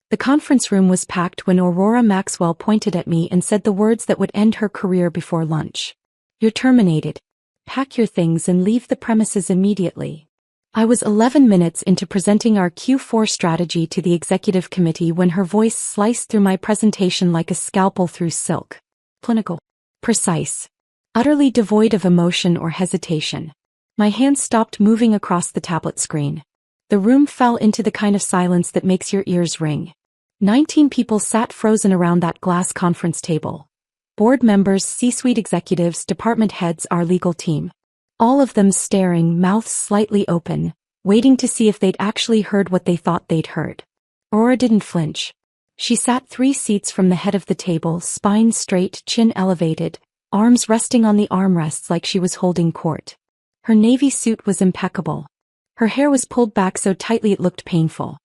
The conference room was packed when Aurora Maxwell pointed at me and said the words that would end her career before lunch. "You're terminated. Pack your things and leave the premises immediately." I was 11 minutes into presenting our Q4 strategy to the executive committee when her voice sliced through my presentation like a scalpel through silk. Clinical. Precise. Utterly devoid of emotion or hesitation. My hands stopped moving across the tablet screen. The room fell into the kind of silence that makes your ears ring. 19 people sat frozen around that glass conference table. Board members, C-suite executives, department heads, our legal team. All of them staring, mouths slightly open, waiting to see if they'd actually heard what they thought they'd heard. Aurora didn't flinch. She sat 3 seats from the head of the table, spine straight, chin elevated, arms resting on the armrests like she was holding court. Her navy suit was impeccable. Her hair was pulled back so tightly it looked painful.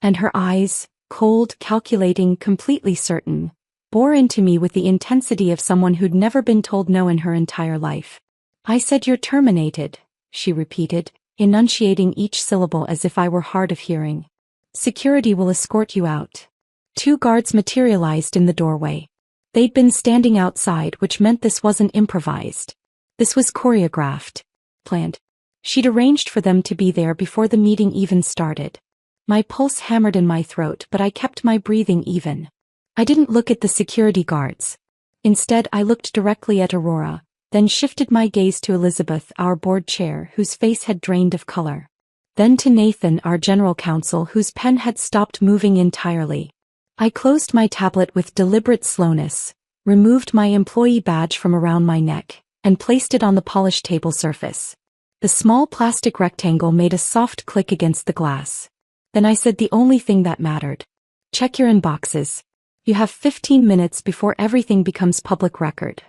And her eyes, cold, calculating, completely certain, bore into me with the intensity of someone who'd never been told no in her entire life. "I said you're terminated," she repeated, enunciating each syllable as if I were hard of hearing. "Security will escort you out." 2 guards materialized in the doorway. They'd been standing outside, which meant this wasn't improvised. This was choreographed. Planned. She'd arranged for them to be there before the meeting even started. My pulse hammered in my throat, but I kept my breathing even. I didn't look at the security guards. Instead, I looked directly at Aurora, then shifted my gaze to Elizabeth, our board chair, whose face had drained of color. Then to Nathan, our general counsel, whose pen had stopped moving entirely. I closed my tablet with deliberate slowness, removed my employee badge from around my neck, and placed it on the polished table surface. The small plastic rectangle made a soft click against the glass. Then I said the only thing that mattered. "Check your inboxes. You have 15 minutes before everything becomes public record."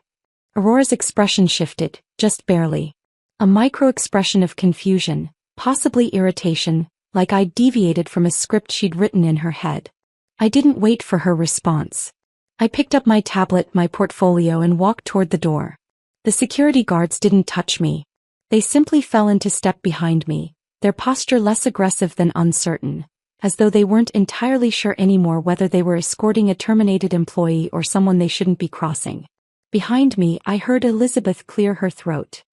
Aurora's expression shifted, just barely. A micro-expression of confusion, possibly irritation, like I'd deviated from a script she'd written in her head. I didn't wait for her response. I picked up my tablet, my portfolio, and walked toward the door. The security guards didn't touch me. They simply fell into step behind me, their posture less aggressive than uncertain, as though they weren't entirely sure anymore whether they were escorting a terminated employee or someone they shouldn't be crossing. Behind me, I heard Elizabeth clear her throat.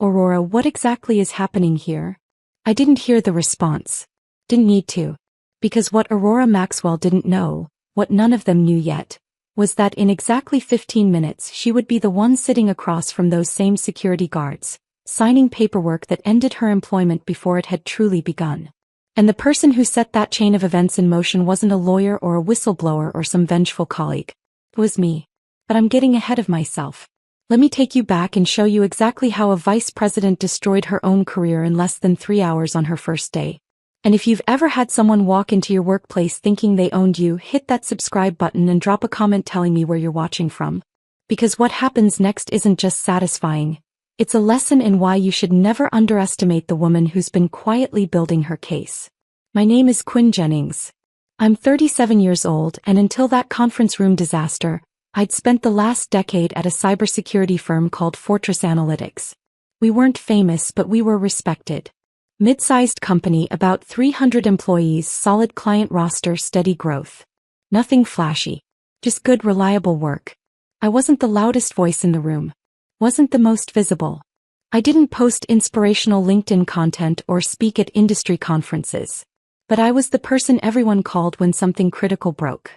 "Aurora, what exactly is happening here?" I didn't hear the response. Didn't need to. Because what Aurora Maxwell didn't know, what none of them knew yet, was that in exactly 15 minutes she would be the one sitting across from those same security guards, signing paperwork that ended her employment before it had truly begun. And the person who set that chain of events in motion wasn't a lawyer or a whistleblower or some vengeful colleague. It was me. But I'm getting ahead of myself. Let me take you back and show you exactly how a vice president destroyed her own career in less than 3 hours on her first day. And if you've ever had someone walk into your workplace thinking they owned you, hit that subscribe button and drop a comment telling me where you're watching from. Because what happens next isn't just satisfying. It's a lesson in why you should never underestimate the woman who's been quietly building her case. My name is Quinn Jennings. I'm 37 years old, and until that conference room disaster, I'd spent the last decade at a cybersecurity firm called Fortress Analytics. We weren't famous, but we were respected. Mid-sized company, about 300 employees, solid client roster, steady growth. Nothing flashy. Just good, reliable work. I wasn't the loudest voice in the room. Wasn't the most visible. I didn't post inspirational LinkedIn content or speak at industry conferences. But I was the person everyone called when something critical broke.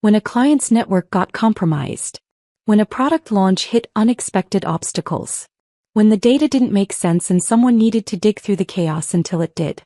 When a client's network got compromised. When a product launch hit unexpected obstacles. When the data didn't make sense and someone needed to dig through the chaos until it did.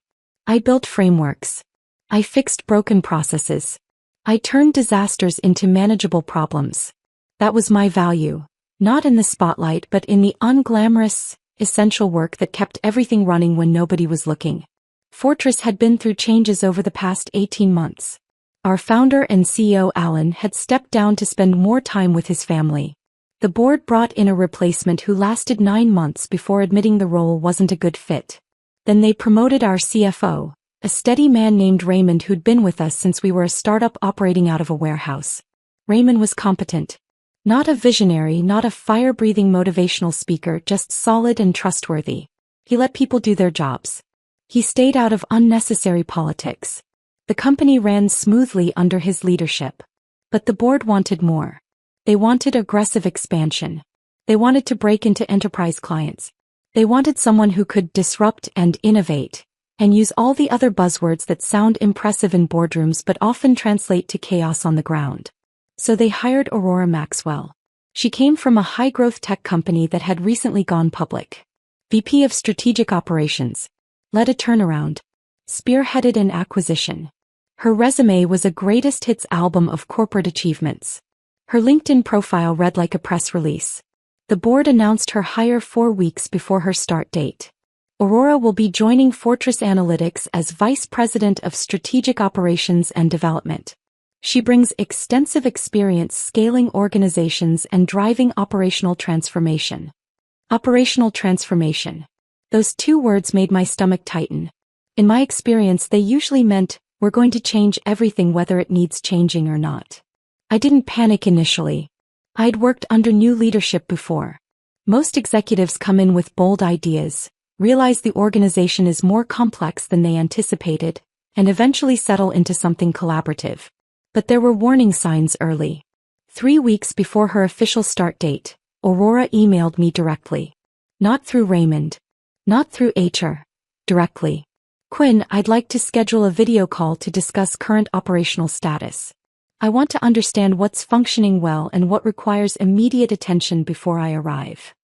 I built frameworks. I fixed broken processes. I turned disasters into manageable problems. That was my value. Not in the spotlight, but in the unglamorous, essential work that kept everything running when nobody was looking. Fortress had been through changes over the past 18 months. Our founder and CEO Alan had stepped down to spend more time with his family. The board brought in a replacement who lasted 9 months before admitting the role wasn't a good fit. Then they promoted our CFO, a steady man named Raymond who'd been with us since we were a startup operating out of a warehouse. Raymond was competent. Not a visionary, not a fire-breathing motivational speaker, just solid and trustworthy. He let people do their jobs. He stayed out of unnecessary politics. The company ran smoothly under his leadership. But the board wanted more. They wanted aggressive expansion. They wanted to break into enterprise clients. They wanted someone who could disrupt and innovate, and use all the other buzzwords that sound impressive in boardrooms but often translate to chaos on the ground. So they hired Aurora Maxwell. She came from a high-growth tech company that had recently gone public. VP of Strategic Operations. Led a turnaround. Spearheaded an acquisition. Her resume was a greatest hits album of corporate achievements. Her LinkedIn profile read like a press release. The board announced her hire 4 weeks before her start date. Aurora will be joining Fortress Analytics as Vice President of Strategic Operations and Development. She brings extensive experience scaling organizations and driving operational transformation. Operational transformation. Those 2 words made my stomach tighten. In my experience, they usually meant, we're going to change everything whether it needs changing or not. I didn't panic initially. I'd worked under new leadership before. Most executives come in with bold ideas, realize the organization is more complex than they anticipated, and eventually settle into something collaborative. But there were warning signs early. 3 weeks before her official start date, Aurora emailed me directly. Not through Raymond. Not through HR. Directly. Quinn, I'd like to schedule a video call to discuss current operational status. I want to understand what's functioning well and what requires immediate attention before I arrive.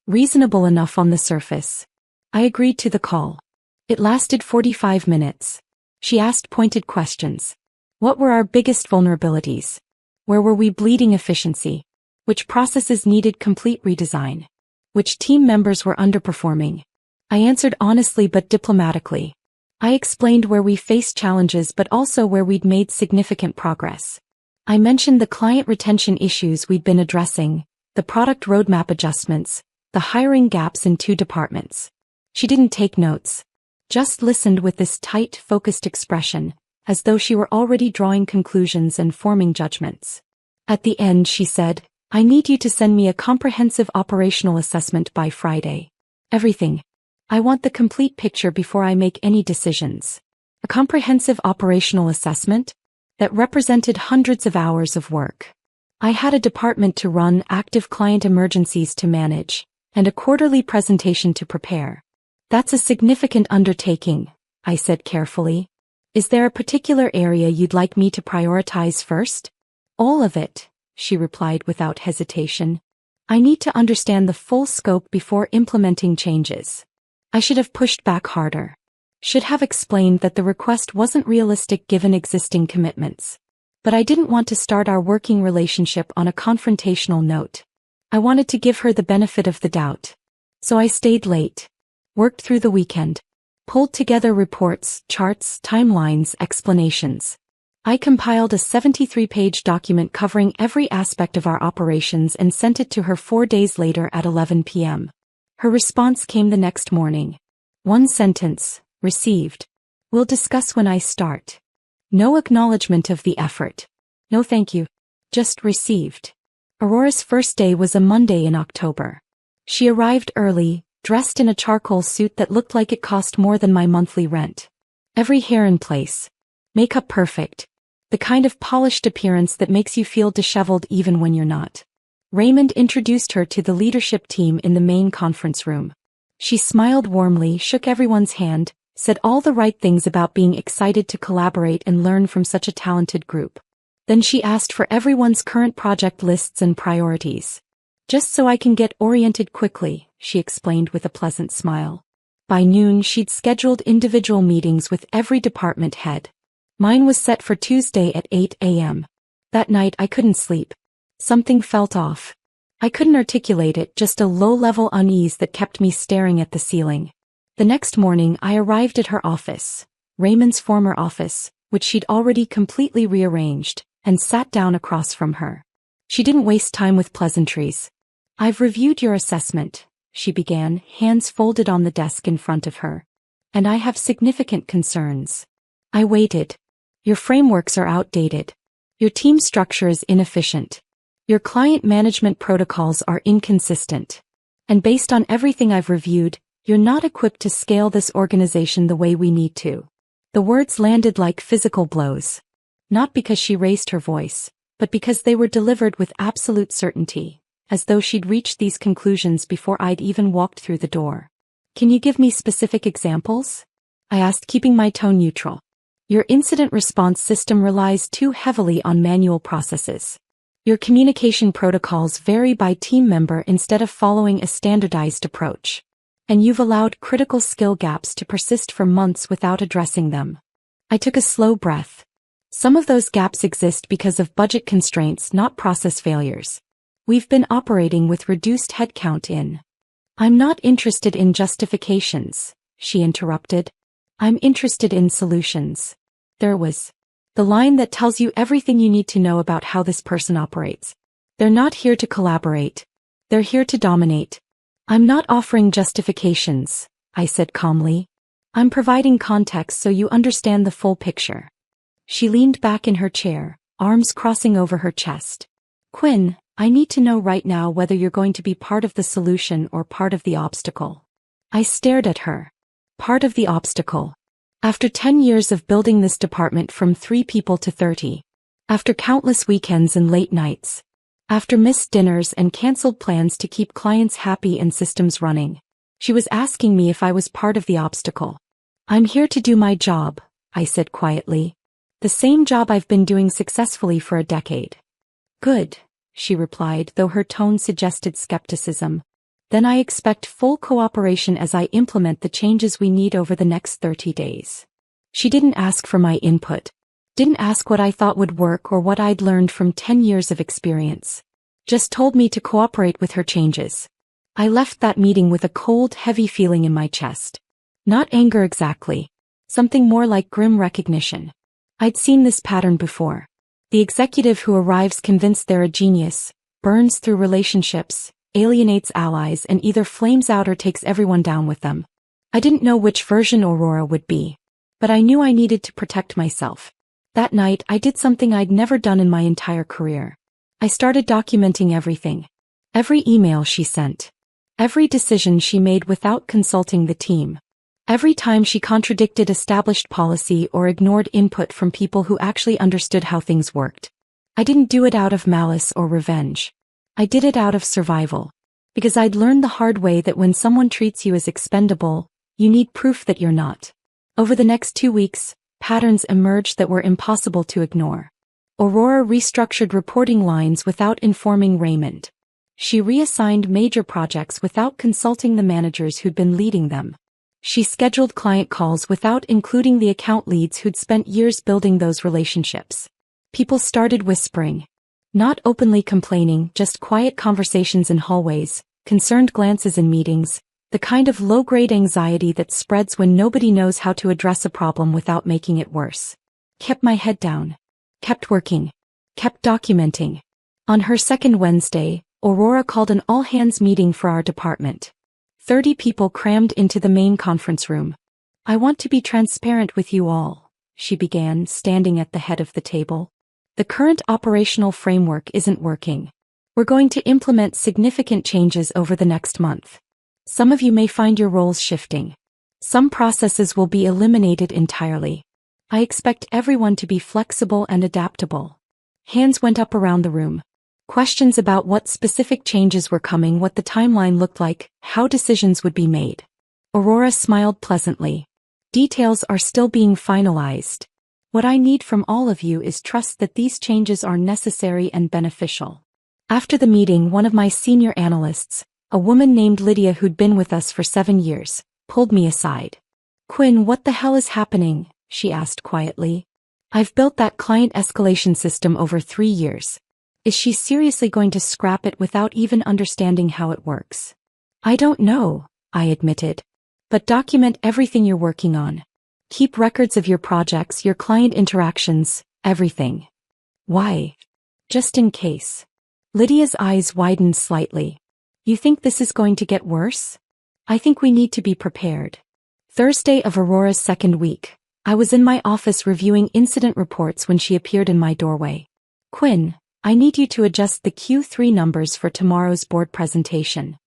Reasonable enough on the surface. I agreed to the call. It lasted 45 minutes. She asked pointed questions. What were our biggest vulnerabilities? Where were we bleeding efficiency? Which processes needed complete redesign? Which team members were underperforming? I answered honestly but diplomatically. I explained where we faced challenges but also where we'd made significant progress. I mentioned the client retention issues we'd been addressing, the product roadmap adjustments, the hiring gaps in 2 departments. She didn't take notes. Just listened with this tight, focused expression, as though she were already drawing conclusions and forming judgments. At the end she said, I need you to send me a comprehensive operational assessment by Friday. Everything. I want the complete picture before I make any decisions. A comprehensive operational assessment? That represented hundreds of hours of work. I had a department to run, active client emergencies to manage, and a quarterly presentation to prepare. That's a significant undertaking, I said carefully. Is there a particular area you'd like me to prioritize first? All of it, she replied without hesitation. I need to understand the full scope before implementing changes. I should have pushed back harder. Should have explained that the request wasn't realistic given existing commitments. But I didn't want to start our working relationship on a confrontational note. I wanted to give her the benefit of the doubt. So I stayed late. Worked through the weekend. Pulled together reports, charts, timelines, explanations. I compiled a 73-page document covering every aspect of our operations and sent it to her 4 days later at 11 p.m. Her response came the next morning. 1 sentence. Received. We'll discuss when I start. No acknowledgement of the effort. No thank you. Just received. Aurora's first day was a Monday in October. She arrived early, dressed in a charcoal suit that looked like it cost more than my monthly rent. Every hair in place. Makeup perfect. The kind of polished appearance that makes you feel disheveled even when you're not. Raymond introduced her to the leadership team in the main conference room. She smiled warmly, shook everyone's hand, said all the right things about being excited to collaborate and learn from such a talented group. Then she asked for everyone's current project lists and priorities. Just so I can get oriented quickly, she explained with a pleasant smile. By noon she'd scheduled individual meetings with every department head. Mine was set for Tuesday at 8 a.m. That night I couldn't sleep. Something felt off. I couldn't articulate it, just a low-level unease that kept me staring at the ceiling. The next morning I arrived at her office, Raymond's former office, which she'd already completely rearranged, and sat down across from her. She didn't waste time with pleasantries. I've reviewed your assessment, she began, hands folded on the desk in front of her. And I have significant concerns. I waited. Your frameworks are outdated. Your team structure is inefficient. Your client management protocols are inconsistent. And based on everything I've reviewed, you're not equipped to scale this organization the way we need to. The words landed like physical blows. Not because she raised her voice, but because they were delivered with absolute certainty, as though she'd reached these conclusions before I'd even walked through the door. Can you give me specific examples? I asked, keeping my tone neutral. Your incident response system relies too heavily on manual processes. Your communication protocols vary by team member instead of following a standardized approach. And you've allowed critical skill gaps to persist for months without addressing them. I took a slow breath. Some of those gaps exist because of budget constraints, not process failures. We've been operating with reduced headcount in. I'm not interested in justifications, she interrupted. I'm interested in solutions. There was the line that tells you everything you need to know about how this person operates. They're not here to collaborate. They're here to dominate. I'm not offering justifications, I said calmly. I'm providing context so you understand the full picture. She leaned back in her chair, arms crossing over her chest. Quinn, I need to know right now whether you're going to be part of the solution or part of the obstacle. I stared at her. Part of the obstacle. After 10 years of building this department from 3 people to 30. After countless weekends and late nights. After missed dinners and canceled plans to keep clients happy and systems running. She was asking me if I was part of the obstacle. I'm here to do my job, I said quietly. The same job I've been doing successfully for a decade. Good, she replied, though her tone suggested skepticism. Then I expect full cooperation as I implement the changes we need over the next 30 days. She didn't ask for my input. Didn't ask what I thought would work or what I'd learned from 10 years of experience. Just told me to cooperate with her changes. I left that meeting with a cold, heavy feeling in my chest. Not anger exactly. Something more like grim recognition. I'd seen this pattern before. The executive who arrives convinced they're a genius, burns through relationships, alienates allies, and either flames out or takes everyone down with them. I didn't know which version Aurora would be. But I knew I needed to protect myself. That night, I did something I'd never done in my entire career. I started documenting everything. Every email she sent. Every decision she made without consulting the team. Every time she contradicted established policy or ignored input from people who actually understood how things worked. I didn't do it out of malice or revenge. I did it out of survival. Because I'd learned the hard way that when someone treats you as expendable, you need proof that you're not. Over the next 2 weeks, patterns emerged that were impossible to ignore. Aurora restructured reporting lines without informing Raymond. She reassigned major projects without consulting the managers who'd been leading them. She scheduled client calls without including the account leads who'd spent years building those relationships. People started whispering. Not openly complaining, just quiet conversations in hallways, concerned glances in meetings, the kind of low-grade anxiety that spreads when nobody knows how to address a problem without making it worse. Kept my head down. Kept working. Kept documenting. On her second Wednesday, Aurora called an all-hands meeting for our department. 30 people crammed into the main conference room. I want to be transparent with you all, she began, standing at the head of the table. The current operational framework isn't working. We're going to implement significant changes over the next month. Some of you may find your roles shifting. Some processes will be eliminated entirely. I expect everyone to be flexible and adaptable. Hands went up around the room. Questions about what specific changes were coming, what the timeline looked like, how decisions would be made. Aurora smiled pleasantly. Details are still being finalized. What I need from all of you is trust that these changes are necessary and beneficial. After the meeting, one of my senior analysts, a woman named Lydia who'd been with us for 7 years, pulled me aside. Quinn, what the hell is happening? She asked quietly. I've built that client escalation system over 3 years. Is she seriously going to scrap it without even understanding how it works? I don't know, I admitted. But document everything you're working on. Keep records of your projects, your client interactions, everything. Why? Just in case. Lydia's eyes widened slightly. You think this is going to get worse? I think we need to be prepared. Thursday of Aurora's second week. I was in my office reviewing incident reports when she appeared in my doorway. Quinn, I need you to adjust the Q3 numbers for tomorrow's board presentation.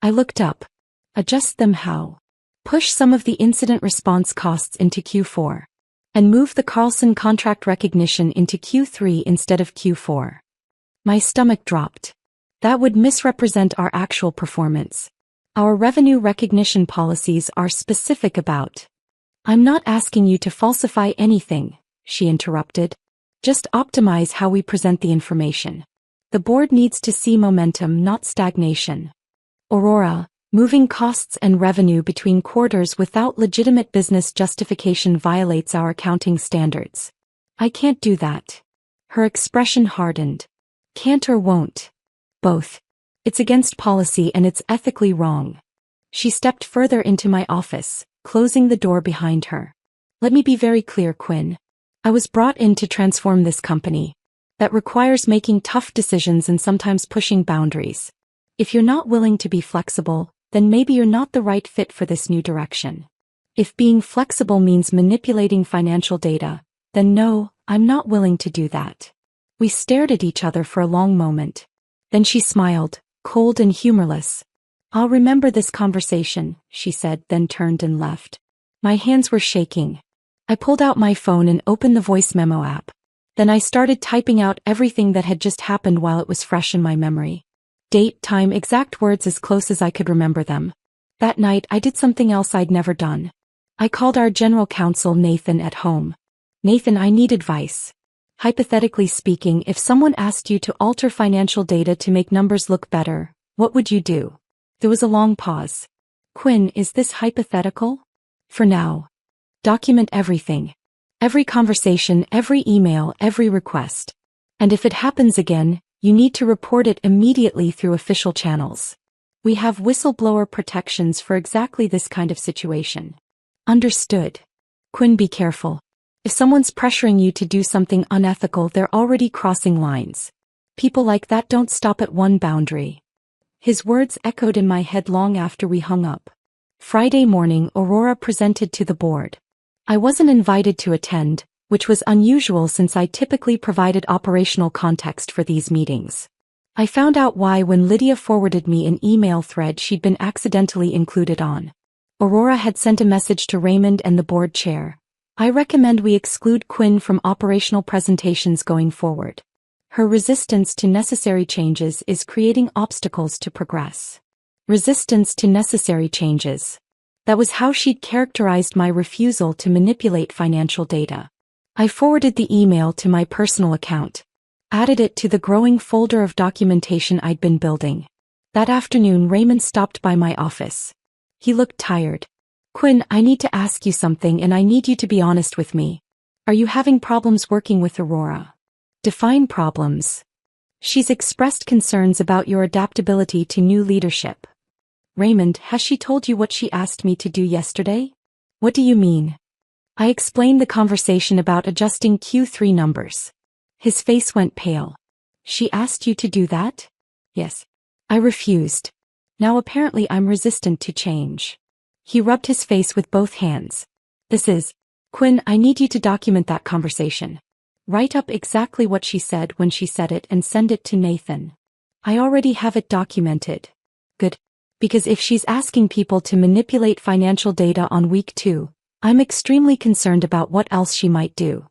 I looked up. Adjust them how? Push some of the incident response costs into Q4. and move the Carlson contract recognition into Q3 instead of Q4. My stomach dropped. That would misrepresent our actual performance. Our revenue recognition policies are specific about. I'm not asking you to falsify anything, she interrupted. Just optimize how we present the information. The board needs to see momentum, not stagnation. Aurora, moving costs and revenue between quarters without legitimate business justification violates our accounting standards. I can't do that. Her expression hardened. Can't or won't? Both. It's against policy and it's ethically wrong. She stepped further into my office, closing the door behind her. Let me be very clear, Quinn. I was brought in to transform this company. That requires making tough decisions and sometimes pushing boundaries. If you're not willing to be flexible, then maybe you're not the right fit for this new direction. If being flexible means manipulating financial data, then no, I'm not willing to do that. We stared at each other for a long moment. Then she smiled, cold and humorless. I'll remember this conversation, she said, then turned and left. My hands were shaking. I pulled out my phone and opened the voice memo app. Then I started typing out everything that had just happened while it was fresh in my memory. Date, time, exact words as close as I could remember them. That night I did something else I'd never done. I called our general counsel Nathan at home. Nathan, I need advice. Hypothetically speaking, if someone asked you to alter financial data to make numbers look better, what would you do? There was a long pause. Quinn, is this hypothetical? For now. Document everything. Every conversation, every email, every request. And if it happens again, you need to report it immediately through official channels. We have whistleblower protections for exactly this kind of situation. Understood. Quinn, be careful. If someone's pressuring you to do something unethical, they're already crossing lines. People like that don't stop at one boundary. His words echoed in my head long after we hung up. Friday morning, Aurora presented to the board. I wasn't invited to attend, which was unusual since I typically provided operational context for these meetings. I found out why when Lydia forwarded me an email thread she'd been accidentally included on. Aurora had sent a message to Raymond and the board chair. I recommend we exclude Quinn from operational presentations going forward. Her resistance to necessary changes is creating obstacles to progress. Resistance to necessary changes. That was how she'd characterized my refusal to manipulate financial data. I forwarded the email to my personal account. Added it to the growing folder of documentation I'd been building. That afternoon, Raymond stopped by my office. He looked tired. Quinn, I need to ask you something and I need you to be honest with me. Are you having problems working with Aurora? Define problems. She's expressed concerns about your adaptability to new leadership. Raymond, has she told you what she asked me to do yesterday? What do you mean? I explained the conversation about adjusting Q3 numbers. His face went pale. She asked you to do that? Yes. I refused. Now apparently I'm resistant to change. He rubbed his face with both hands. Quinn, I need you to document that conversation. Write up exactly what she said when she said it and send it to Nathan. I already have it documented. Good. Because if she's asking people to manipulate financial data on week 2, I'm extremely concerned about what else she might do.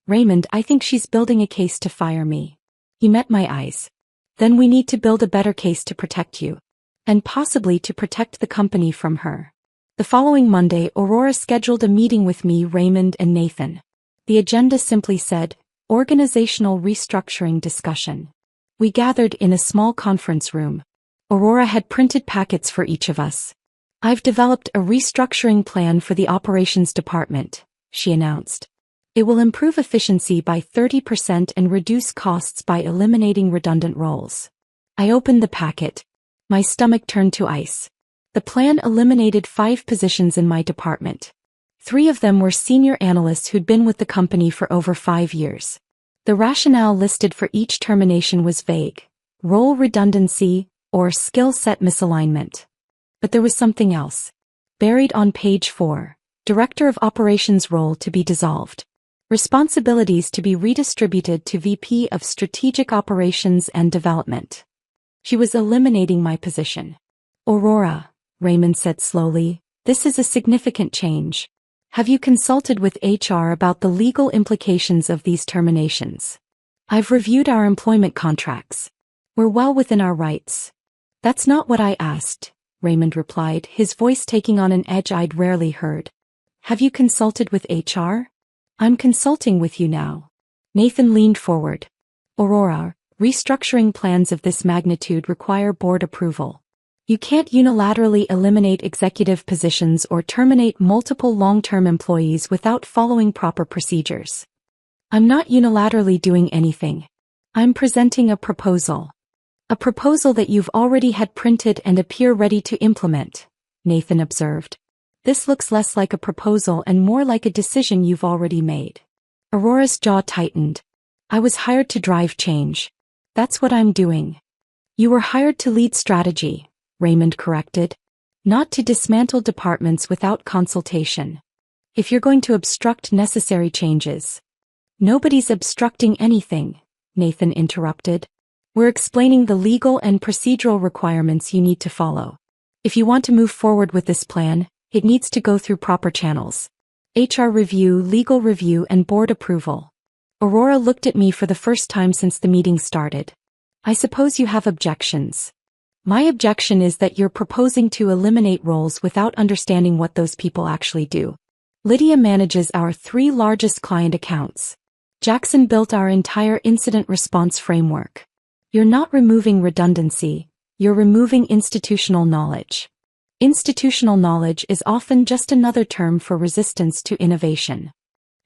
Raymond, I think she's building a case to fire me. He met my eyes. Then we need to build a better case to protect you. And possibly to protect the company from her. The following Monday, Aurora scheduled a meeting with me, Raymond, and Nathan. The agenda simply said, Organizational Restructuring Discussion. We gathered in a small conference room. Aurora had printed packets for each of us. I've developed a restructuring plan for the operations department, she announced. It will improve efficiency by 30% and reduce costs by eliminating redundant roles. I opened the packet. My stomach turned to ice. The plan eliminated 5 positions in my department. 3 of them were senior analysts who'd been with the company for over 5 years. The rationale listed for each termination was vague. Role redundancy, or skill set misalignment. But there was something else. Buried on page 4, Director of Operations role to be dissolved. Responsibilities to be redistributed to VP of Strategic Operations and Development. She was eliminating my position. Aurora, Raymond said slowly, this is a significant change. Have you consulted with HR about the legal implications of these terminations? I've reviewed our employment contracts. We're well within our rights. That's not what I asked, Raymond replied, his voice taking on an edge I'd rarely heard. Have you consulted with HR? I'm consulting with you now. Nathan leaned forward. Aurora, restructuring plans of this magnitude require board approval. You can't unilaterally eliminate executive positions or terminate multiple long-term employees without following proper procedures. I'm not unilaterally doing anything. I'm presenting a proposal. A proposal that you've already had printed and appear ready to implement, Nathan observed. This looks less like a proposal and more like a decision you've already made. Aurora's jaw tightened. I was hired to drive change. That's what I'm doing. You were hired to lead strategy, Raymond corrected. Not to dismantle departments without consultation. If you're going to obstruct necessary changes. Nobody's obstructing anything, Nathan interrupted. We're explaining the legal and procedural requirements you need to follow. If you want to move forward with this plan, it needs to go through proper channels. HR review, legal review, and board approval. Aurora looked at me for the first time since the meeting started. I suppose you have objections. My objection is that you're proposing to eliminate roles without understanding what those people actually do. Lydia manages our 3 largest client accounts. Jackson built our entire incident response framework. You're not removing redundancy, you're removing institutional knowledge. Institutional knowledge is often just another term for resistance to innovation.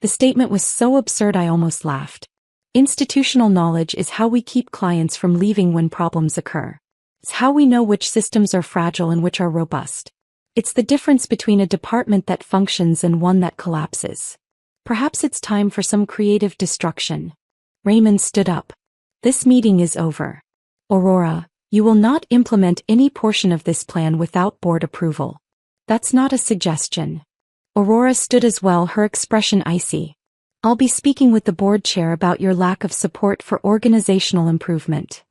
The statement was so absurd I almost laughed. Institutional knowledge is how we keep clients from leaving when problems occur. It's how we know which systems are fragile and which are robust. It's the difference between a department that functions and one that collapses. Perhaps it's time for some creative destruction. Raymond stood up. This meeting is over. Aurora, you will not implement any portion of this plan without board approval. That's not a suggestion. Aurora stood as well, her expression icy. I'll be speaking with the board chair about your lack of support for organizational improvement.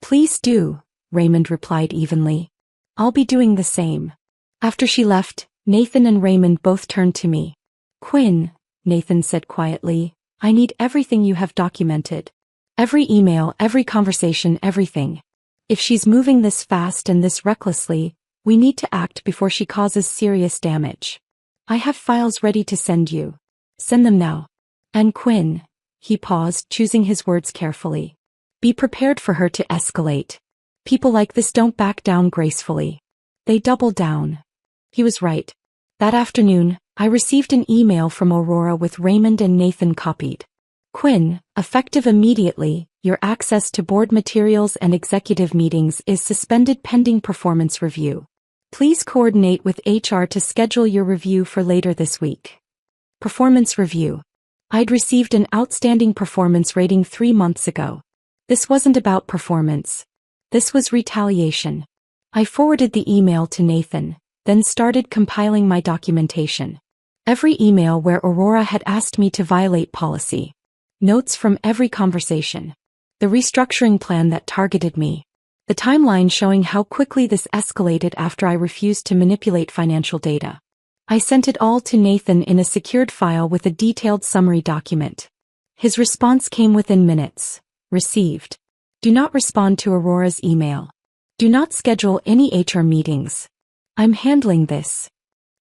Please do, Raymond replied evenly. I'll be doing the same. After she left, Nathan and Raymond both turned to me. Quinn, Nathan said quietly, I need everything you have documented. Every email, every conversation, everything. If she's moving this fast and this recklessly, we need to act before she causes serious damage. I have files ready to send you. Send them now. And Quinn, he paused, choosing his words carefully. Be prepared for her to escalate. People like this don't back down gracefully. They double down. He was right. That afternoon, I received an email from Aurora with Raymond and Nathan copied. Quinn, effective immediately, your access to board materials and executive meetings is suspended pending performance review. Please coordinate with HR to schedule your review for later this week. Performance review. I'd received an outstanding performance rating 3 months ago. This wasn't about performance. This was retaliation. I forwarded the email to Nathan, then started compiling my documentation. Every email where Aurora had asked me to violate policy. Notes from every conversation. The restructuring plan that targeted me. The timeline showing how quickly this escalated after I refused to manipulate financial data. I sent it all to Nathan in a secured file with a detailed summary document. His response came within minutes. Received. Do not respond to Aurora's email. Do not schedule any HR meetings. I'm handling this.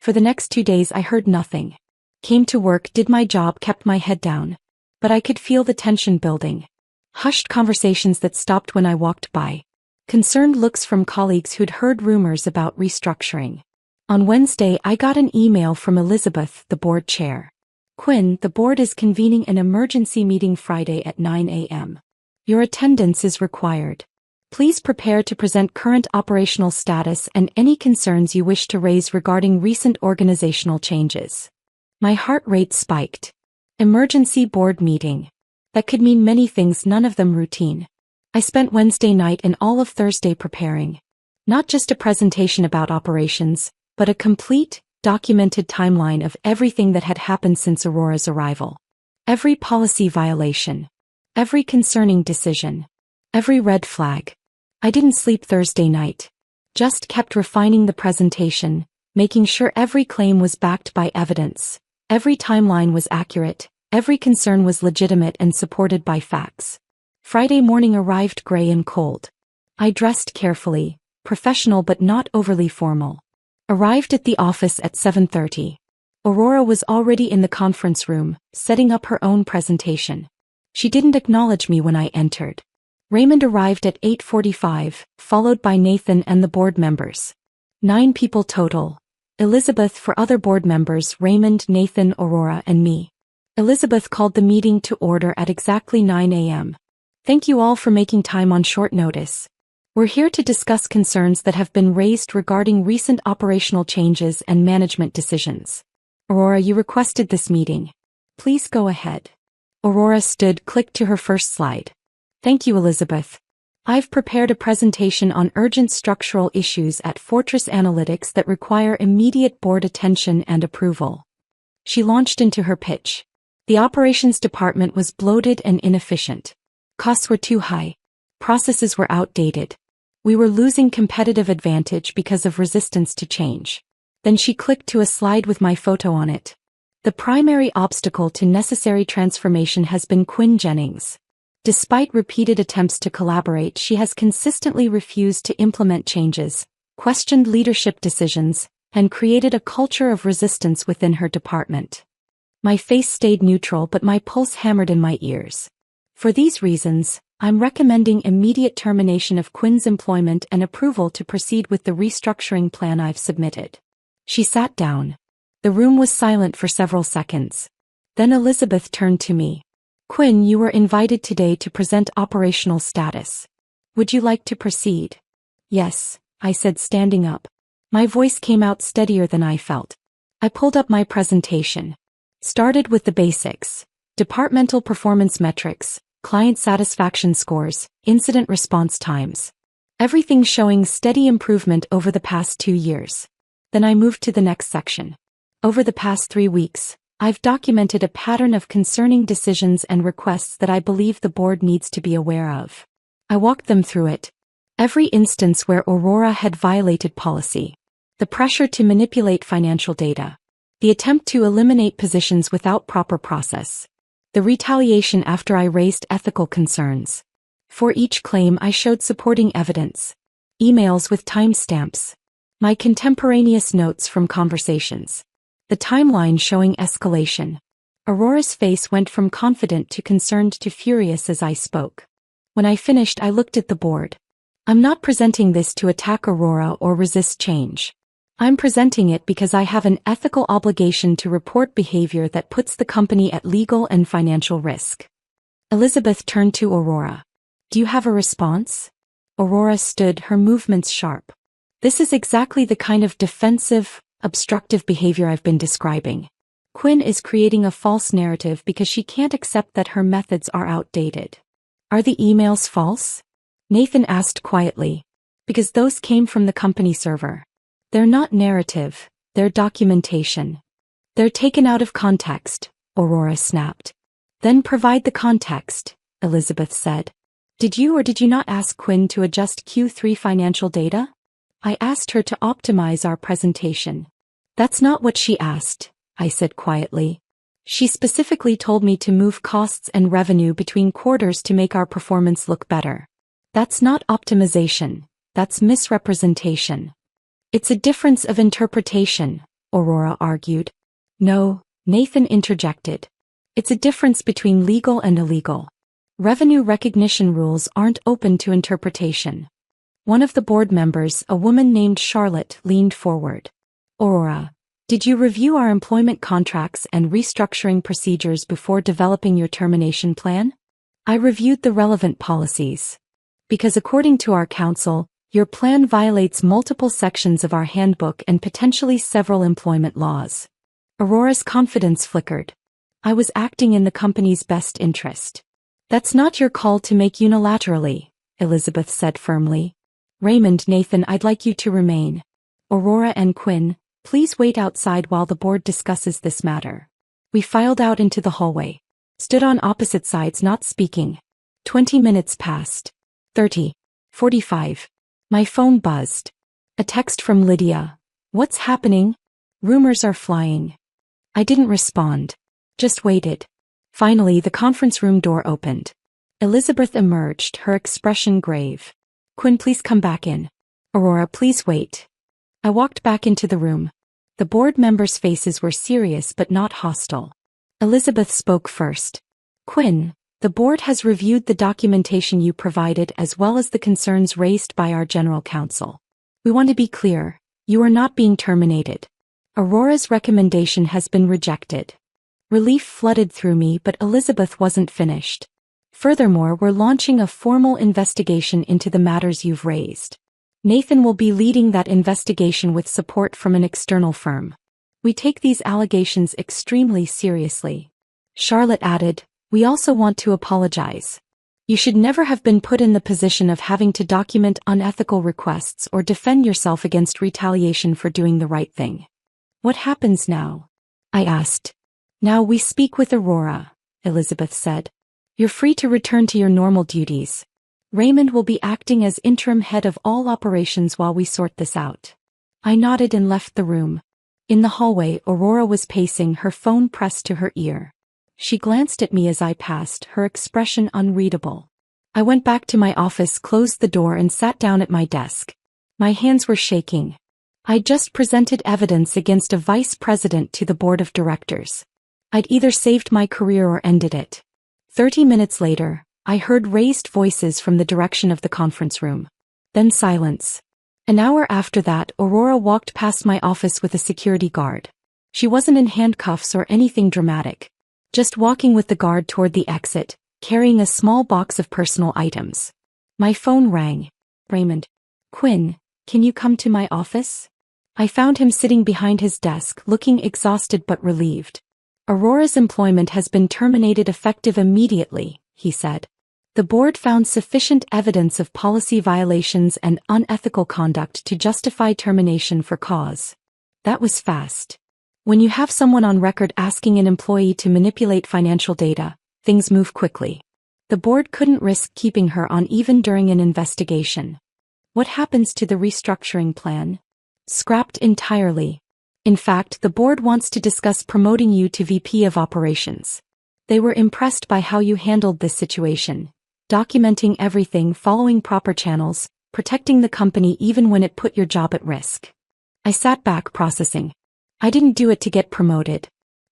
For the next 2 days I heard nothing. Came to work, did my job, kept my head down. But I could feel the tension building. Hushed conversations that stopped when I walked by. Concerned looks from colleagues who'd heard rumors about restructuring. On Wednesday I got an email from Elizabeth, the board chair. Quinn, the board is convening an emergency meeting Friday at 9 a.m. Your attendance is required. Please prepare to present current operational status and any concerns you wish to raise regarding recent organizational changes. My heart rate spiked. Emergency board meeting. That could mean many things, none of them routine. I spent Wednesday night and all of Thursday preparing. Not just a presentation about operations, but a complete, documented timeline of everything that had happened since Aurora's arrival. Every policy violation. Every concerning decision. Every red flag. I didn't sleep Thursday night. Just kept refining the presentation, making sure every claim was backed by evidence. Every timeline was accurate, every concern was legitimate and supported by facts. Friday morning arrived gray and cold. I dressed carefully, professional but not overly formal. Arrived at the office at 7:30. Aurora was already in the conference room, setting up her own presentation. She didn't acknowledge me when I entered. Raymond arrived at 8:45, followed by Nathan and the board members. 9 people total. Elizabeth for other board members, Raymond, Nathan, Aurora, and me. Elizabeth called the meeting to order at exactly 9 a.m. Thank you all for making time on short notice. We're here to discuss concerns that have been raised regarding recent operational changes and management decisions. Aurora, you requested this meeting. Please go ahead. Aurora stood, clicked to her first slide. Thank you, Elizabeth. I've prepared a presentation on urgent structural issues at Fortress Analytics that require immediate board attention and approval. She launched into her pitch. The operations department was bloated and inefficient. Costs were too high. Processes were outdated. We were losing competitive advantage because of resistance to change. Then she clicked to a slide with my photo on it. The primary obstacle to necessary transformation has been Quinn Jennings. Despite repeated attempts to collaborate, she has consistently refused to implement changes, questioned leadership decisions, and created a culture of resistance within her department. My face stayed neutral, but my pulse hammered in my ears. For these reasons, I'm recommending immediate termination of Quinn's employment and approval to proceed with the restructuring plan I've submitted. She sat down. The room was silent for several seconds. Then Elizabeth turned to me. Quinn, you were invited today to present operational status. Would you like to proceed? Yes, I said, standing up. My voice came out steadier than I felt. I pulled up my presentation. Started with the basics. Departmental performance metrics, client satisfaction scores, incident response times. Everything showing steady improvement over the past 2 years. Then I moved to the next section. Over the past 3 weeks, I've documented a pattern of concerning decisions and requests that I believe the board needs to be aware of. I walked them through it. Every instance where Aurora had violated policy. The pressure to manipulate financial data. The attempt to eliminate positions without proper process. The retaliation after I raised ethical concerns. For each claim I showed supporting evidence. Emails with timestamps. My contemporaneous notes from conversations. The timeline showing escalation. Aurora's face went from confident to concerned to furious as I spoke. When I finished, I looked at the board. I'm not presenting this to attack Aurora or resist change. I'm presenting it because I have an ethical obligation to report behavior that puts the company at legal and financial risk. Elizabeth turned to Aurora. Do you have a response? Aurora stood, her movements sharp. This is exactly the kind of defensive, obstructive behavior I've been describing. Quinn is creating a false narrative because she can't accept that her methods are outdated. Are the emails false? Nathan asked quietly. Because those came from the company server. They're not narrative, they're documentation. They're taken out of context, Aurora snapped. Then provide the context, Elizabeth said. Did you or did you not ask Quinn to adjust Q3 financial data? I asked her to optimize our presentation. That's not what she asked, I said quietly. She specifically told me to move costs and revenue between quarters to make our performance look better. That's not optimization, that's misrepresentation. It's a difference of interpretation, Aurora argued. No, Nathan interjected. It's a difference between legal and illegal. Revenue recognition rules aren't open to interpretation. One of the board members, a woman named Charlotte, leaned forward. Aurora, did you review our employment contracts and restructuring procedures before developing your termination plan? I reviewed the relevant policies. Because according to our counsel, your plan violates multiple sections of our handbook and potentially several employment laws. Aurora's confidence flickered. I was acting in the company's best interest. That's not your call to make unilaterally, Elizabeth said firmly. Raymond, Nathan, I'd like you to remain. Aurora and Quinn, please wait outside while the board discusses this matter. We filed out into the hallway. Stood on opposite sides, not speaking. 20 minutes passed. 30. 45. My phone buzzed. A text from Lydia. What's happening? Rumors are flying. I didn't respond. Just waited. Finally, the conference room door opened. Elizabeth emerged, her expression grave. Quinn, please come back in. Aurora, please wait. I walked back into the room. The board members' faces were serious but not hostile. Elizabeth spoke first. Quinn, the board has reviewed the documentation you provided as well as the concerns raised by our general counsel. We want to be clear, you are not being terminated. Aurora's recommendation has been rejected. Relief flooded through me, but Elizabeth wasn't finished. Furthermore, we're launching a formal investigation into the matters you've raised. Nathan will be leading that investigation with support from an external firm. We take these allegations extremely seriously. Charlotte added, we also want to apologize. You should never have been put in the position of having to document unethical requests or defend yourself against retaliation for doing the right thing. What happens now? I asked. Now we speak with Aurora, Elizabeth said. You're free to return to your normal duties. Raymond will be acting as interim head of all operations while we sort this out. I nodded and left the room. In the hallway, Aurora was pacing, her phone pressed to her ear. She glanced at me as I passed, her expression unreadable. I went back to my office, closed the door and sat down at my desk. My hands were shaking. I'd just presented evidence against a vice president to the board of directors. I'd either saved my career or ended it. 30 minutes later, I heard raised voices from the direction of the conference room. Then silence. An hour after that, Aurora walked past my office with a security guard. She wasn't in handcuffs or anything dramatic. Just walking with the guard toward the exit, carrying a small box of personal items. My phone rang. Raymond. Quinn, can you come to my office? I found him sitting behind his desk, looking exhausted but relieved. Aurora's employment has been terminated effective immediately, he said. The board found sufficient evidence of policy violations and unethical conduct to justify termination for cause. That was fast. When you have someone on record asking an employee to manipulate financial data, things move quickly. The board couldn't risk keeping her on even during an investigation. What happens to the restructuring plan? Scrapped entirely. In fact, the board wants to discuss promoting you to VP of Operations. They were impressed by how you handled this situation, documenting everything, following proper channels, protecting the company even when it put your job at risk. I sat back processing. I didn't do it to get promoted.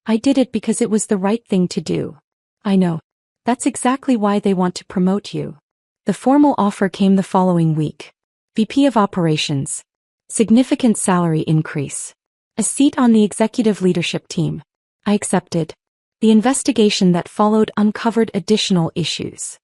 I did it because it was the right thing to do. I know. That's exactly why they want to promote you. The formal offer came the following week. VP of Operations. Significant salary increase. A seat on the executive leadership team. I accepted. The investigation that followed uncovered additional issues.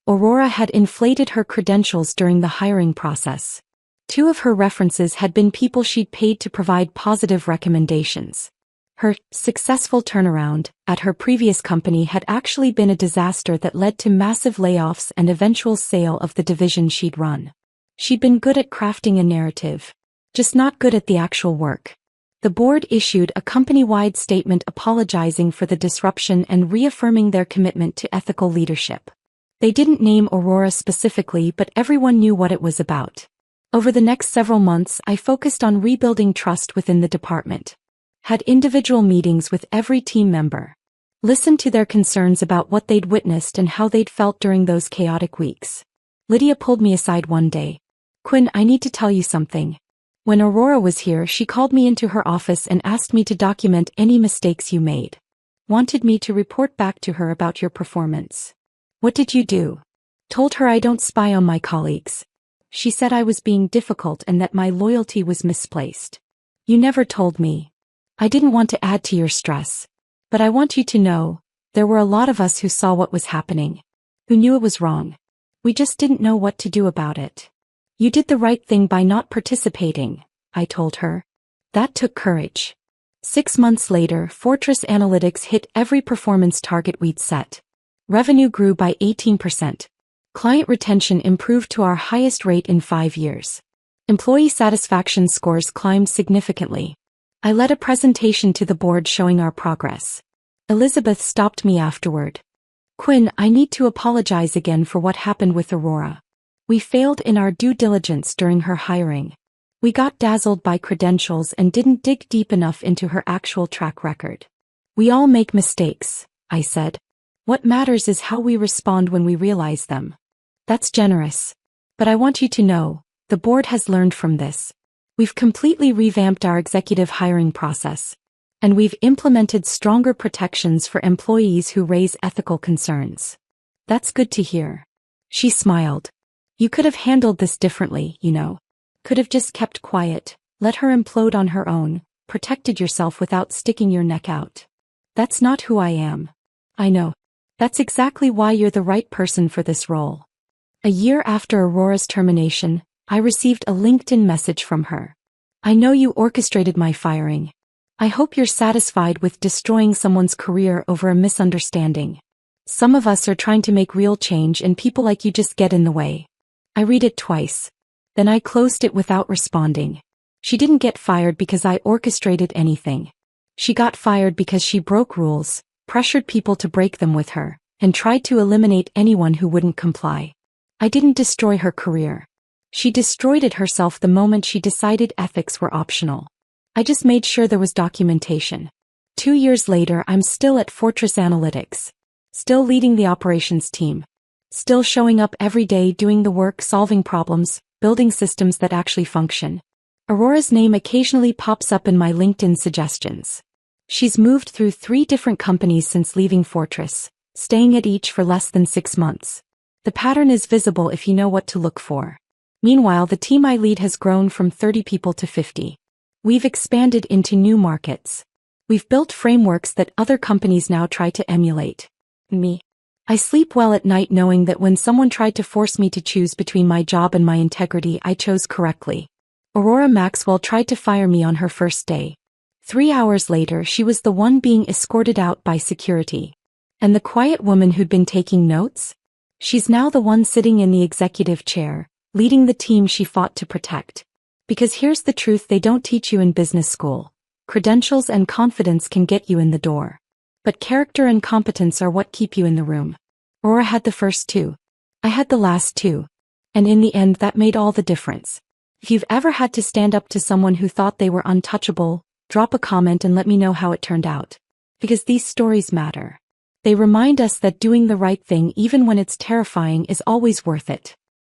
Aurora had inflated her credentials during the hiring process. 2 of her references had been people she'd paid to provide positive recommendations. Her successful turnaround at her previous company had actually been a disaster that led to massive layoffs and eventual sale of the division she'd run. She'd been good at crafting a narrative, just not good at the actual work. The board issued a company-wide statement apologizing for the disruption and reaffirming their commitment to ethical leadership. They didn't name Aurora specifically, but everyone knew what it was about. Over the next several months, I focused on rebuilding trust within the department. Had individual meetings with every team member. Listened to their concerns about what they'd witnessed and how they'd felt during those chaotic weeks. Lydia pulled me aside one day. Quinn, I need to tell you something. When Aurora was here, she called me into her office and asked me to document any mistakes you made. Wanted me to report back to her about your performance. What did you do? Told her I don't spy on my colleagues. She said I was being difficult and that my loyalty was misplaced. You never told me. I didn't want to add to your stress. But I want you to know, there were a lot of us who saw what was happening. Who knew it was wrong. We just didn't know what to do about it. You did the right thing by not participating, I told her. That took courage. 6 months later, Fortress Analytics hit every performance target we'd set. Revenue grew by 18%. Client retention improved to our highest rate in 5 years. Employee satisfaction scores climbed significantly. I led a presentation to the board showing our progress. Elizabeth stopped me afterward. Quinn, I need to apologize again for what happened with Aurora. We failed in our due diligence during her hiring. We got dazzled by credentials and didn't dig deep enough into her actual track record. We all make mistakes, I said. What matters is how we respond when we realize them. That's generous. But I want you to know, the board has learned from this. We've completely revamped our executive hiring process. And we've implemented stronger protections for employees who raise ethical concerns. That's good to hear. She smiled. You could have handled this differently, you know. Could have just kept quiet, let her implode on her own, protected yourself without sticking your neck out. That's not who I am. I know. That's exactly why you're the right person for this role. A year after Aurora's termination, I received a LinkedIn message from her. I know you orchestrated my firing. I hope you're satisfied with destroying someone's career over a misunderstanding. Some of us are trying to make real change and people like you just get in the way. I read it twice. Then I closed it without responding. She didn't get fired because I orchestrated anything. She got fired because she broke rules, pressured people to break them with her, and tried to eliminate anyone who wouldn't comply. I didn't destroy her career. She destroyed it herself the moment she decided ethics were optional. I just made sure there was documentation. 2 years later, I'm still at Fortress Analytics. Still leading the operations team. Still showing up every day doing the work, solving problems, building systems that actually function. Aurora's name occasionally pops up in my LinkedIn suggestions. She's moved through 3 different companies since leaving Fortress, staying at each for less than 6 months. The pattern is visible if you know what to look for. Meanwhile, the team I lead has grown from 30 people to 50. We've expanded into new markets. We've built frameworks that other companies now try to emulate. Me. I sleep well at night knowing that when someone tried to force me to choose between my job and my integrity, I chose correctly. Aurora Maxwell tried to fire me on her first day. 3 hours later, she was the one being escorted out by security. And the quiet woman who'd been taking notes? She's now the one sitting in the executive chair, leading the team she fought to protect. Because here's the truth they don't teach you in business school. Credentials and confidence can get you in the door. But character and competence are what keep you in the room. Aurora had the first 2. I had the last 2. And in the end that made all the difference. If you've ever had to stand up to someone who thought they were untouchable, drop a comment and let me know how it turned out. Because these stories matter. They remind us that doing the right thing even when it's terrifying is always worth it.